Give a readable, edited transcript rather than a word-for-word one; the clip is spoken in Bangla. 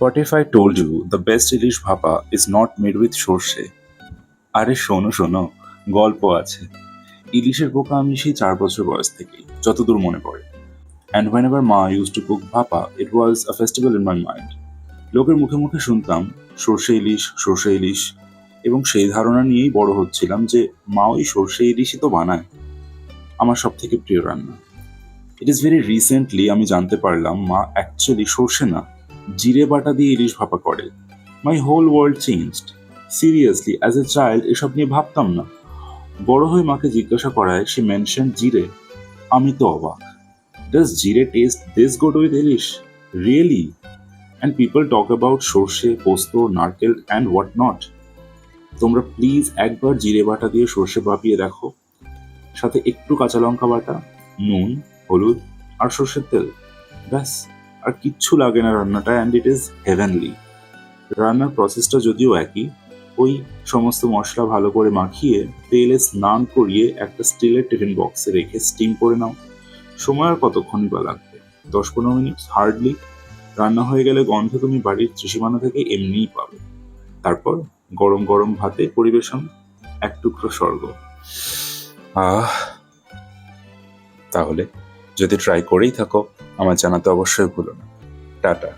What if I told you the best ইলিশ ভাপা is not made with সর্ষে? আরে শোনো শোনো, গল্প আছে। ইলিশের পোকা আমি সেই 4 বছর বয়স থেকেই, যতদূর মনে পড়ে। And whenever Ma used to cook ভাপা, it was a festival in my mind. লোকের মুখে মুখে শুনতাম সর্ষে ইলিশ, এবং সেই ধারণা নিয়েই বড় হচ্ছিলাম যে মা ওই সর্ষে ইলিশই তো বানায়। আমার সব থেকে প্রিয় রান্না। ইট ইজ ভেরি রিসেন্টলি আমি জানতে পারলাম মা অ্যাকচুয়ালি সর্ষে না, জিরে বাটা দিয়ে ইলিশ ভাপা করে। My whole world changed. Seriously, as a child এসব নিয়ে ভাবতাম না। বড় হয়ে মাকে জিজ্ঞাসা করায় সে মেনশন জিরে। আমি তো অবাক। ডাজ জিরে test this good with ilish? Really? And people talk about সর্ষে, পোস্ত, নারকেল অ্যান্ড হোয়াট নট। তোমরা প্লিজ একবার জিরে বাটা দিয়ে সর্ষে ভাপিয়ে দেখো, সাথে একটু কাঁচা লঙ্কা বাটা, নুন, হলুদ আর সর্ষের তেল। ব্যাস, আর কিচ্ছু লাগে না রান্নাটা, অ্যান্ড ইট ইজ হেভেনলি। রান্নার প্রসেসটা যদিও একই, ওই সমস্ত মশলা ভালো করে মাখিয়ে তেলে স্নান করিয়ে একটা স্টিলের টিফিন বক্সে রেখে স্টিম করে নাও। সময় আর কতক্ষণই বা লাগবে? 10-15 মিনিট হার্ডলি। রান্না হয়ে গেলে গন্ধ তুমি বাড়ির ত্রিসীমানা থেকে এমনিই পাবে। তারপর গরম গরম ভাতে পরিবেশন, এক টুকরো স্বর্গ। আহ, তাহলে যদি ট্রাই করেই থাকো, আমার জানাতে অবশ্যই ভুলো না। টাটা।